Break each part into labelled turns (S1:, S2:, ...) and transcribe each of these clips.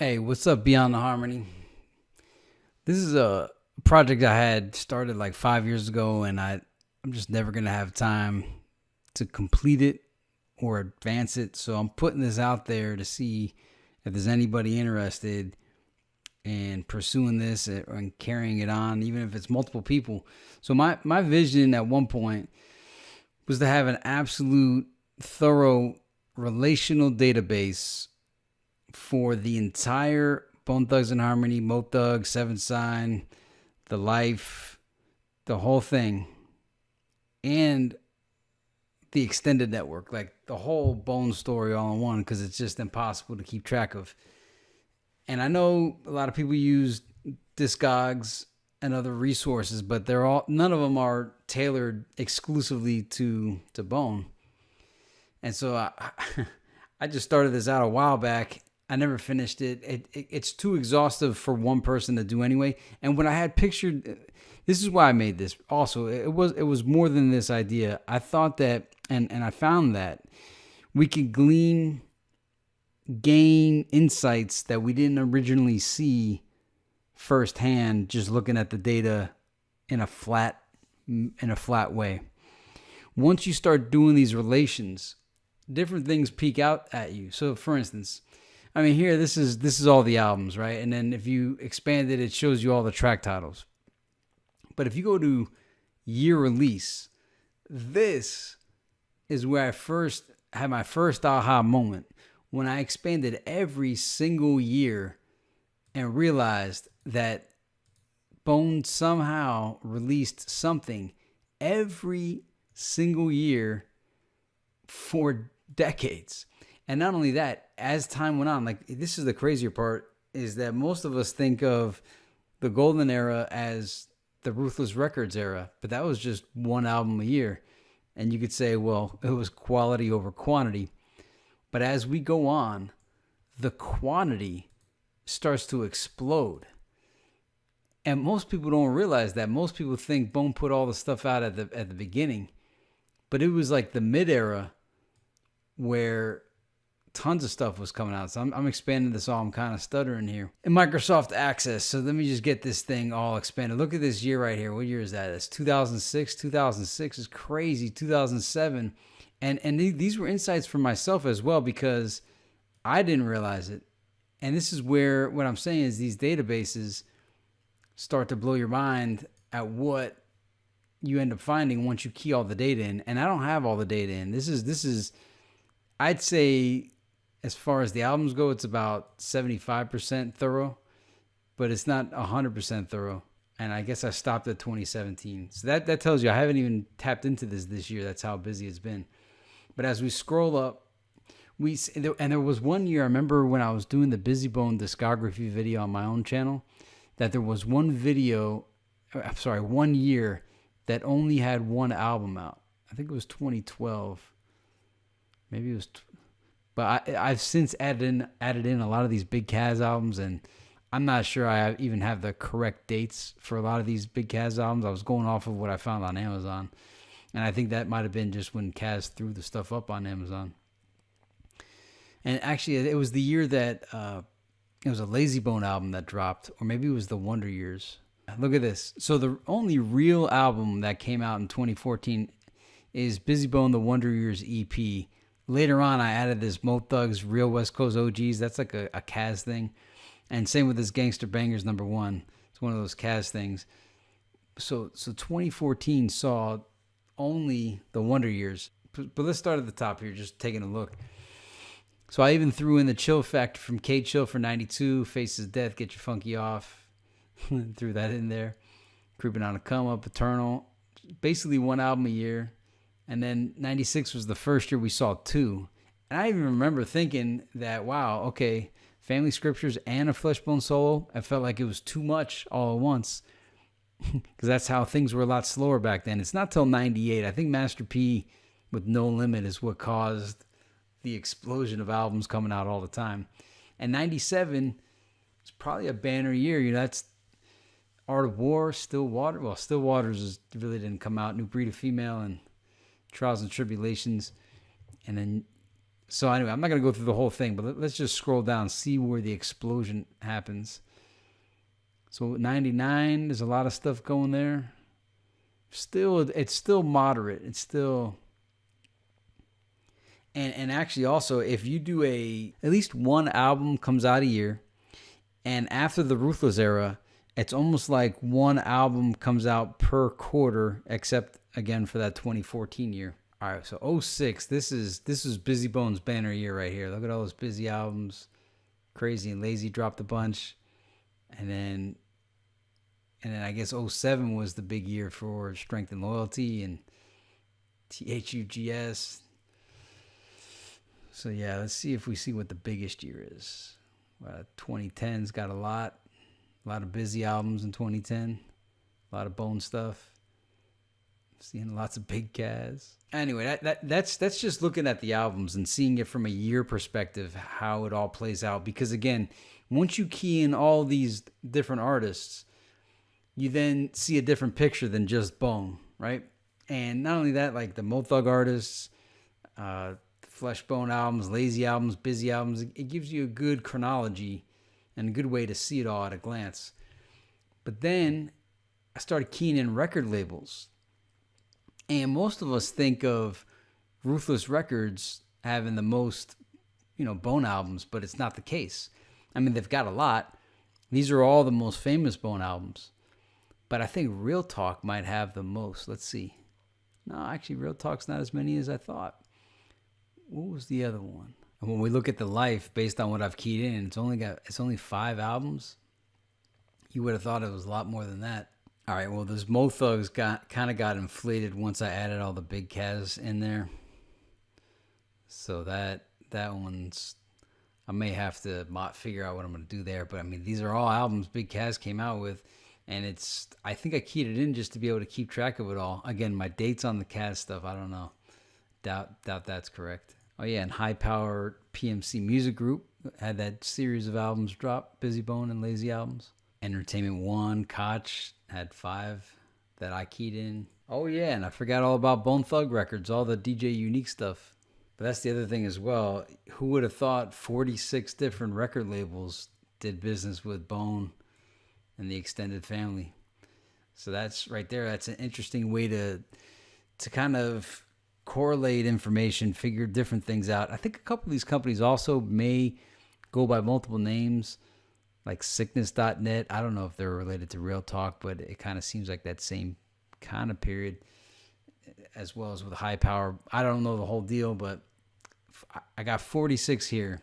S1: Hey, what's up, Beyond the Harmony? This is a project I had started like 5 years ago, and I'm just never gonna have time to complete it or advance it. So I'm putting this out there to see if there's anybody interested in pursuing this and carrying it on, even if it's multiple people. So my vision at one point was to have an absolute thorough relational database for the entire Bone Thugs and Harmony, Mo Thug, Seven Sign, The Life, the whole thing, and the extended network, like the whole Bone story all in one, because it's just impossible to keep track of. And I know a lot of people use Discogs and other resources, but none of them are tailored exclusively to Bone. And so I just started this out a while back. I never finished it. It's too exhaustive for one person to do anyway. And when I had pictured, this is why I made this. Also, it was more than this idea. I thought that, and I found that we could gain insights that we didn't originally see firsthand, just looking at the data in a flat way. Once you start doing these relations, different things peek out at you. So, for instance, I mean, here, this is all the albums, right? And then if you expand it, it shows you all the track titles. But if you go to year release, this is where I first had my first aha moment, when I expanded every single year and realized that Bone somehow released something every single year for decades. And not only that, as time went on, like, this is the crazier part, is that most of us think of the golden era as the Ruthless Records era, but that was just one album a year. And you could say, well, it was quality over quantity. But as we go on, the quantity starts to explode. And most people don't realize that. Most people think Bone put all the stuff out at the beginning. But it was like the mid-era where tons of stuff was coming out. So I'm expanding this all. I'm kind of stuttering here. And Microsoft Access. So let me just get this thing all expanded. Look at this year right here. What year is that? It's 2006. 2006 is crazy. 2007. And these were insights for myself as well, because I didn't realize it. And this is where what I'm saying is these databases start to blow your mind at what you end up finding once you key all the data in. And I don't have all the data in. This is I'd say, as far as the albums go, it's about 75% thorough, but it's not 100% thorough. And I guess I stopped at 2017. So that tells you I haven't even tapped into this year. That's how busy it's been. But as we scroll up, there was one year, I remember when I was doing the Busy Bone discography video on my own channel, that there was one year that only had one album out. I think it was 2012. Maybe it was, but I've since added in a lot of these Big Kaz albums, and I'm not sure I even have the correct dates for a lot of these Big Kaz albums. I was going off of what I found on Amazon, and I think that might have been just when Kaz threw the stuff up on Amazon. And actually, it was the year that it was a Lazy Bone album that dropped, or maybe it was the Wonder Years. Look at this. So the only real album that came out in 2014 is Busy Bone, the Wonder Years EP. Later on, I added this Mo Thugs Real West Coast OGs. That's like a Kaz thing. And same with this Gangster Bangers #1. It's one of those Kaz things. So 2014 saw only the Wonder Years. But let's start at the top here, just taking a look. So I even threw in the Chill Factor from K-Chill for 92, Faces Death, Get Your Funky Off. Threw that in there. Creeping on a Come Up, Eternal. Basically one album a year. And then 96 was the first year we saw two. And I even remember thinking that, wow, okay, Family Scriptures and a Fleshbone solo, I felt like it was too much all at once. Because that's how things were a lot slower back then. It's not till 98. I think Master P with No Limit is what caused the explosion of albums coming out all the time. And 97 was probably a banner year. You know, that's Art of War, Stillwater. Well, Stillwater's really didn't come out. New Breed of Female and Trials and Tribulations. And then So anyway, I'm not going to go through the whole thing, but let's just scroll down, see where the explosion happens. So 99, there's a lot of stuff going there. It's still moderate. It's still... And actually also, if you do at least one album comes out a year, and after the Ruthless era, it's almost like one album comes out per quarter, except again for that 2014 year. All right, so 06, this is Busy Bone's banner year right here. Look at all those Busy albums. Crazy and Lazy dropped a bunch. And then I guess 07 was the big year for Strength and Loyalty and THUGS. So yeah, let's see if we see what the biggest year is. 2010's got a lot of Busy albums in 2010. A lot of Bone stuff. Seeing lots of Big Kaz. Anyway, that's just looking at the albums and seeing it from a year perspective, how it all plays out. Because again, once you key in all these different artists, you then see a different picture than just Bone, right? And not only that, like the Mo Thug artists, Flesh Bone albums, Lazy albums, Busy albums, it gives you a good chronology and a good way to see it all at a glance. But then I started keying in record labels. And most of us think of Ruthless Records having the most, Bone albums, but it's not the case. I mean, they've got a lot. These are all the most famous Bone albums. But I think Real Talk might have the most. Let's see. No, actually, Real Talk's not as many as I thought. What was the other one? And when we look at the life, based on what I've keyed in, it's only 5 albums. You would have thought it was a lot more than that. All right, well, this Mo Thugs got inflated once I added all the Big Kaz in there. So that one's, I may have to figure out what I'm going to do there. But I mean, these are all albums Big Kaz came out with. And I think I keyed it in just to be able to keep track of it all. Again, my dates on the Kaz stuff, I don't know. Doubt that's correct. Oh yeah, and High Power PMC Music Group had that series of albums drop, Busy Bone and Lazy albums. Entertainment One, Koch had 5 that I keyed in. Oh yeah, and I forgot all about Bone Thug Records, all the DJ Unique stuff. But that's the other thing as well. Who would have thought 46 different record labels did business with Bone and the extended family? So that's right there. That's an interesting way to kind of correlate information, figure different things out. I think a couple of these companies also may go by multiple names, like sickness.net. I don't know if they're related to Real Talk, but it kind of seems like that same kind of period, as well as with High Power. I don't know the whole deal, but I got 46 here.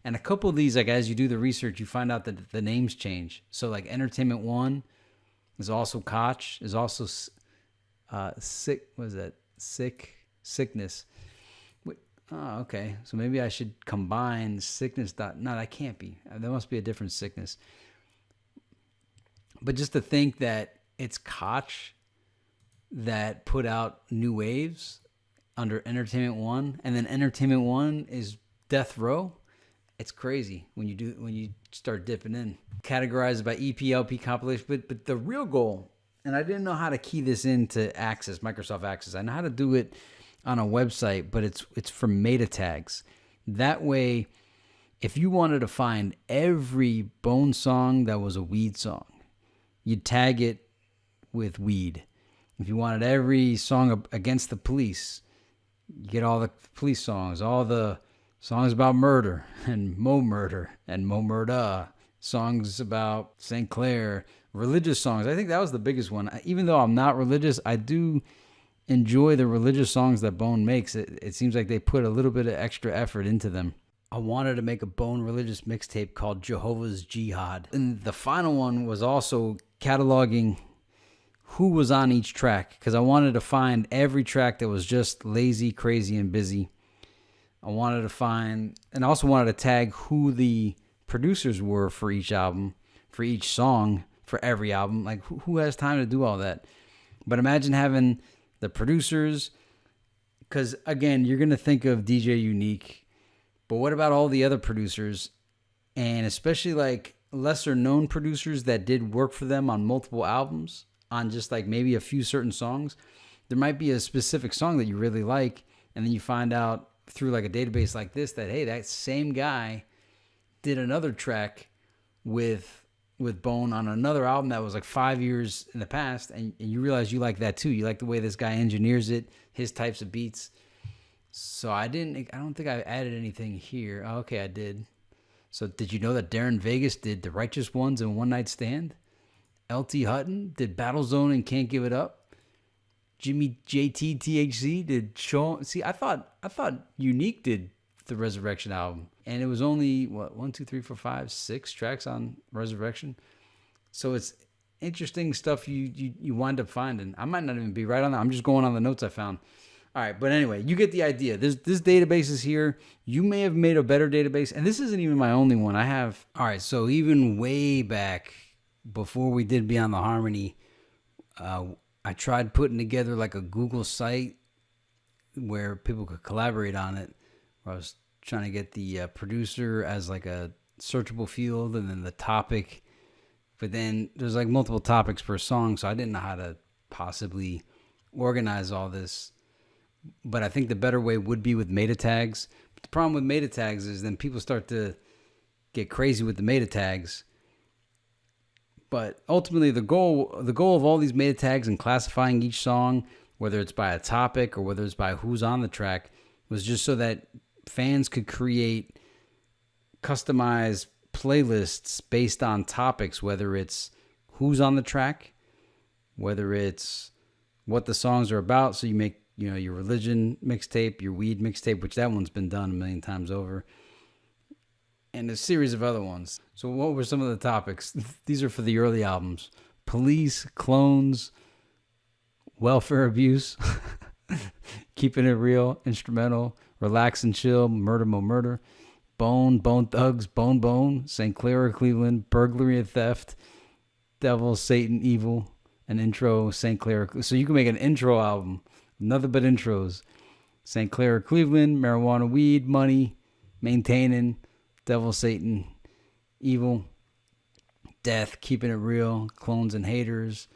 S1: And a couple of these, like as you do the research, you find out that the names change. So like Entertainment One is also Koch, is also Sickness. Oh, okay. So maybe I should combine Sickness. No, that can't be. There must be a different Sickness. But just to think that it's Koch that put out New Waves under Entertainment One, and then Entertainment One is Death Row. It's crazy when you start dipping in. Categorized by EP, LP, compilation, but the real goal, and I didn't know how to key this into Access, Microsoft Access. I know how to do it on a website, but it's from Metatags. That way, if you wanted to find every Bone song that was a weed song, you'd tag it with weed. If you wanted every song against the police, you get all the police songs, all the songs about murder and Mo Murda, songs about St. Clair, religious songs. I think that was the biggest one. Even though I'm not religious, I do enjoy the religious songs that Bone makes. It seems like they put a little bit of extra effort into them. I wanted to make a Bone religious mixtape called Jehovah's Jihad. And the final one was also cataloging who was on each track, because I wanted to find every track that was just lazy, crazy, and busy. I wanted to find, and also wanted to tag who the producers were for each album, for each song, for every album. Like, who has time to do all that? But imagine having the producers, because, again, you're going to think of DJ Unique, but what about all the other producers, and especially, like, lesser-known producers that did work for them on multiple albums, on just, like, maybe a few certain songs? There might be a specific song that you really like, and then you find out through like a database like this that, hey, that same guy did another track with Bone on another album that was like 5 years in the past, and you realize you like that too. You like the way this guy engineers it, his types of beats. So I don't think I added anything here. Oh, okay, I did. So did you know that Darren Vegas did The Righteous Ones and One Night Stand? LT Hutton did Battle Zone and Can't Give It Up. Jimmy JT THC did Show. See, I thought Unique did the Resurrection album, and it was only 1, 2, 3, 4, 5, 6 tracks on Resurrection. So it's interesting stuff you wind up finding. I might not even be right on that. I'm just going on the notes I found. All right, but anyway, you get the idea. This database is here. You may have made a better database, and this isn't even my only one. All right, so even way back before we did Beyond the Harmony, I tried putting together like a Google site where people could collaborate on it. Where I was trying to get the producer as like a searchable field, and then the topic. But then there's like multiple topics per song, so I didn't know how to possibly organize all this. But I think the better way would be with Metatags. But the problem with Metatags is then people start to get crazy with the Metatags. But ultimately, the goal of all these Metatags and classifying each song, whether it's by a topic or whether it's by who's on the track, was just so that fans could create customized playlists based on topics, whether it's who's on the track, whether it's what the songs are about. So you make, your religion mixtape, your weed mixtape, which that one's been done a million times over, and a series of other ones. So what were some of the topics? These are for the early albums: police, clones, welfare abuse, keeping it real, instrumental, relax and chill, murder, mo murder, Bone Thugs, Bone, St. Clair, Cleveland, burglary and theft, devil, Satan, evil, an intro, St. Clair. So you can make an intro album, nothing but intros. St. Clair, Cleveland, marijuana, weed, money, maintaining, devil, Satan, evil, death, keeping it real, clones and haters,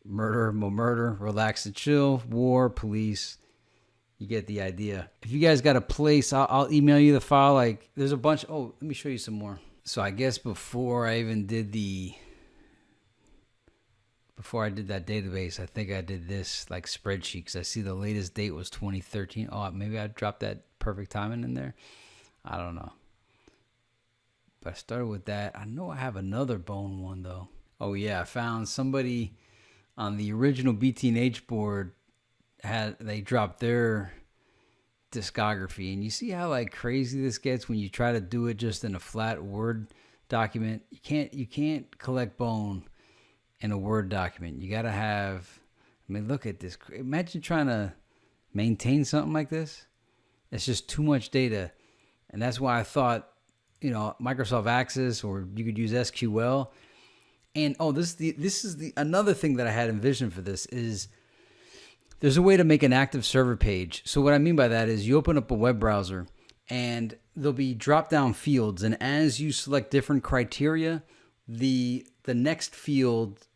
S1: murder, mo murder, relax and chill, war, police. You get the idea. If you guys got a place, I'll email you the file. Like, there's a bunch. Oh, let me show you some more. So I guess before I did that database, I think I did this like spreadsheet, because I see the latest date was 2013. Oh, maybe I dropped that perfect timing in there. I don't know. But I started with that. I know I have another Bone one though. Oh yeah, I found somebody on the original BTNH board. They dropped their discography, and you see how like crazy this gets when you try to do it just in a flat Word document. You can't collect Bone in a Word document. You gotta have, look at this. Imagine trying to maintain something like this. It's just too much data, and that's why I thought, Microsoft Access, or you could use SQL. And this is another thing that I had envisioned for this is, there's a way to make an active server page. So what I mean by that is you open up a web browser and there'll be drop-down fields. And as you select different criteria, the next field's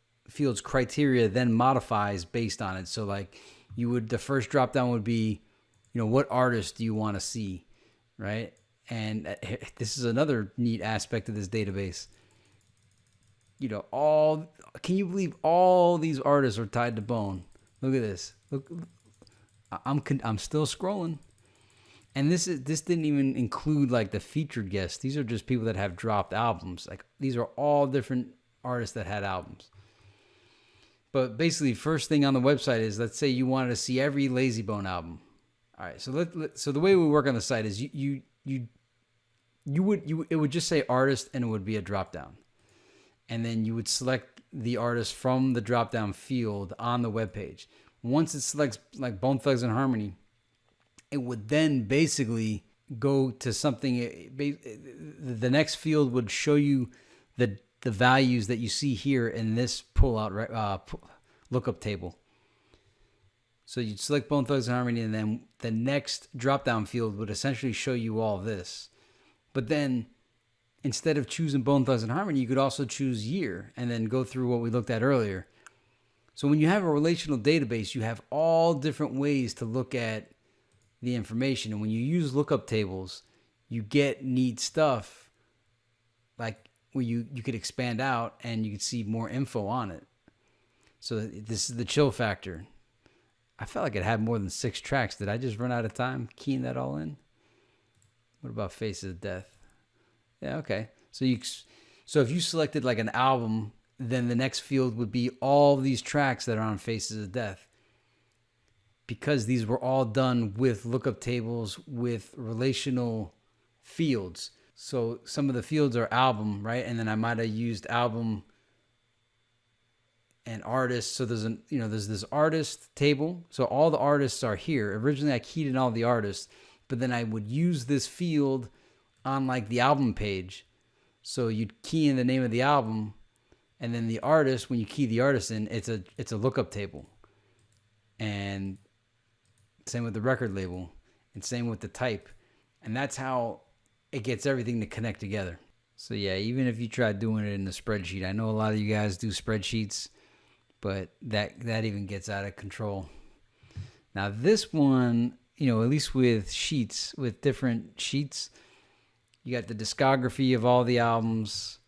S1: criteria then modifies based on it. So like the first drop-down would be, what artist do you want to see, right? And this is another neat aspect of this database. Can you believe all these artists are tied to Bone? Look at this. Look, I'm still scrolling, and this didn't even include like the featured guests. These are just people that have dropped albums. Like, these are all different artists that had albums. But basically, first thing on the website is, let's say you wanted to see every Lazy Bone album. All right, so so the way we work on the site is it would just say artist, and it would be a drop down, and then you would select the artist from the drop down field on the web page. Once it selects like Bone Thugs and Harmony, it would then basically go to something. The next field would show you the values that you see here in this lookup table. So you'd select Bone Thugs and Harmony, and then the next drop-down field would essentially show you all this. But then instead of choosing Bone Thugs and Harmony, you could also choose year and then go through what we looked at earlier. So when you have a relational database, you have all different ways to look at the information. And when you use lookup tables, you get neat stuff like where you could expand out and you could see more info on it. So this is the chill factor. I felt like it had more than 6 tracks. Did I just run out of time keying that all in? What about Faces of Death? Yeah, okay. So if you selected like an album, then the next field would be all these tracks that are on Faces of Death. Because these were all done with lookup tables with relational fields. So some of the fields are album, right? And then I might have used album and artist. So there's this artist table. So all the artists are here. Originally I keyed in all the artists, but then I would use this field on like the album page. So you'd key in the name of the album, and then the artist, when you key the artist in, it's a lookup table. And same with the record label, and same with the type. And that's how it gets everything to connect together. So yeah, even if you try doing it in the spreadsheet, I know a lot of you guys do spreadsheets, but that even gets out of control. Now this one, at least with sheets, with different sheets, you got the discography of all the albums,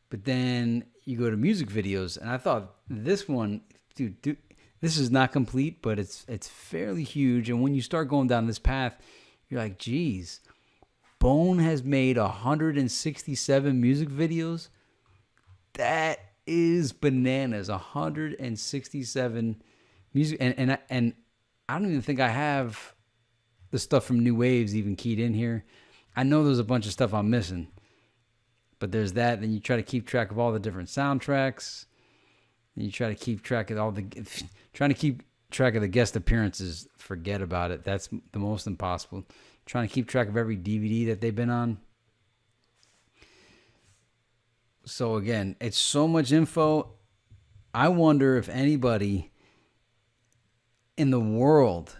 S1: but then you go to music videos. And I thought this one, dude, this is not complete, but it's fairly huge. And when you start going down this path, you're like, geez, Bone has made 167 music videos. That is bananas. 167 music, and I don't even think I have the stuff from New Waves even keyed in here. I know there's a bunch of stuff I'm missing, but there's that. Then you try to keep track of all the different soundtracks. And you try to keep track of trying to keep track of the guest appearances. Forget about it. That's the most impossible. Trying to keep track of every DVD that they've been on. So again, it's so much info. I wonder if anybody in the world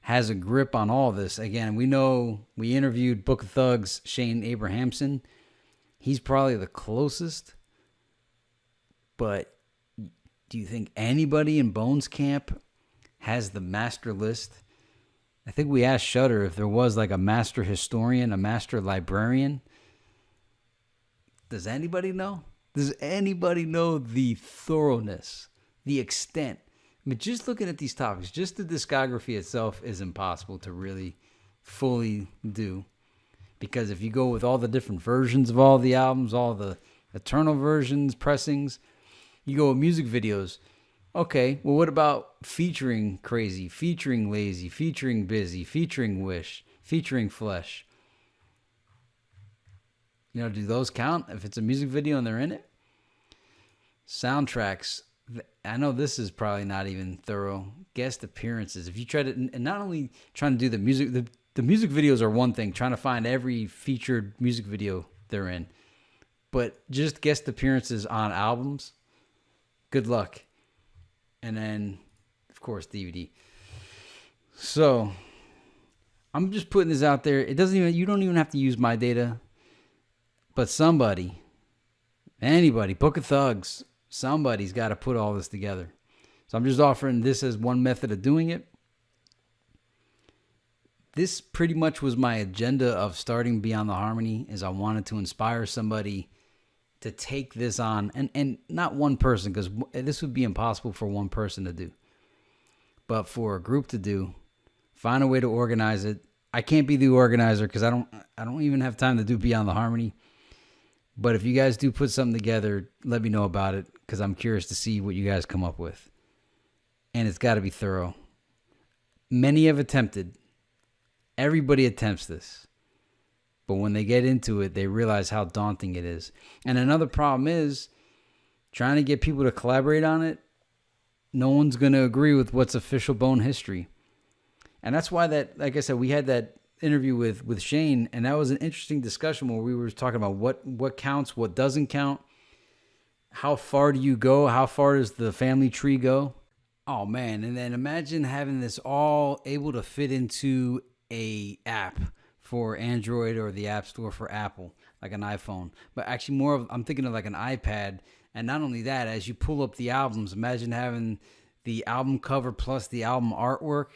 S1: has a grip on all this. Again, we interviewed Book of Thugs, Shane Abrahamson. He's probably the closest. But do you think anybody in Bones camp has the master list? I think we asked Shudder if there was like a master historian, a master librarian. Does anybody know? Does anybody know the thoroughness, the extent? I mean, just looking at these topics, just the discography itself is impossible to really fully do. Because if you go with all the different versions of all the albums, all the eternal versions, pressings, you go with music videos. Okay, well, what about featuring Crazy, featuring Lazy, featuring Busy, featuring Wish, featuring Flesh? Do those count if it's a music video and they're in it? Soundtracks. I know this is probably not even thorough. Guest appearances. If you try to, and not only trying to do the music, the music videos are one thing, trying to find every featured music video they're in. But just guest appearances on albums, good luck. And then, of course, DVD. So, I'm just putting this out there. You don't even have to use my data. But anybody, Book of Thugs, somebody's got to put all this together. So I'm just offering this as one method of doing it. This pretty much was my agenda of starting Beyond the Harmony, is I wanted to inspire somebody to take this on, and not one person, because this would be impossible for one person to do, but for a group to do. Find a way to organize it. I can't be the organizer because I don't even have time to do Beyond the Harmony. But if you guys do put something together, let me know about it, because I'm curious to see what you guys come up with. And it's got to be thorough. Many have attempted. Everybody attempts this. But when they get into it, they realize how daunting it is. And another problem is trying to get people to collaborate on it. No one's going to agree with what's official Bone history. And that's why like I said, we had that interview with Shane, and that was an interesting discussion where we were talking about what counts, what doesn't count, how far do you go, how far does the family tree go. Oh man, and then imagine having this all able to fit into a app for Android or the App Store for Apple, like an iPhone, but actually I'm thinking of like an iPad. And not only that, as you pull up the albums, imagine having the album cover plus the album artwork.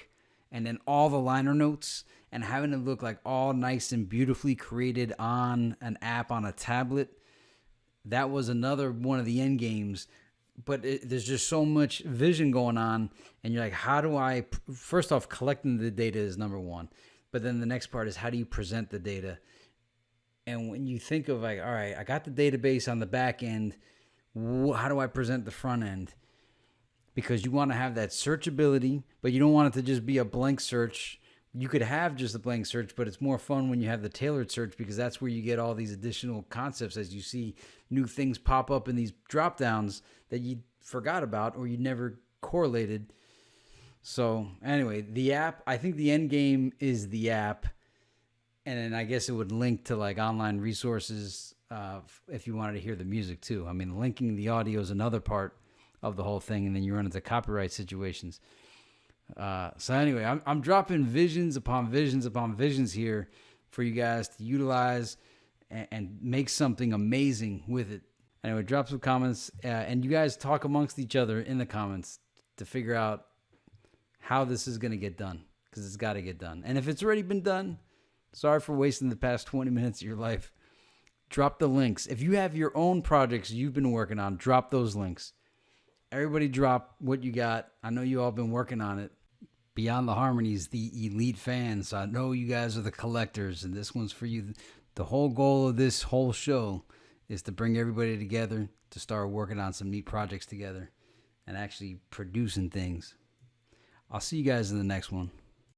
S1: and then all the liner notes and having it look like all nice and beautifully created on an app on a tablet. That was another one of the end games. But there's just so much vision going on, and you're like, how do I, first off, collecting the data is number one. But then the next part is, how do you present the data? And when you think of like, all right, I got the database on the back end, how do I present the front end? Because you want to have that searchability, but you don't want it to just be a blank search. You could have just a blank search, but it's more fun when you have the tailored search, because that's where you get all these additional concepts as you see new things pop up in these drop downs that you forgot about or you never correlated. So anyway, the app, I think the end game is the app. And then I guess it would link to like online resources if you wanted to hear the music too. I mean, linking the audio is another part of the whole thing, and then you run into copyright situations. So anyway, I'm dropping visions upon visions upon visions here for you guys to utilize and make something amazing with it. Anyway, drop some comments, and you guys talk amongst each other in the comments to figure out how this is going to get done, because it's got to get done. And if it's already been done, sorry for wasting the past 20 minutes of your life. Drop the links. If you have your own projects you've been working on, drop those links. Everybody drop what you got. I know you all been working on it. Beyond the Harmonies, the elite fans. I know you guys are the collectors, and this one's for you. The whole goal of this whole show is to bring everybody together to start working on some neat projects together and actually producing things. I'll see you guys in the next one.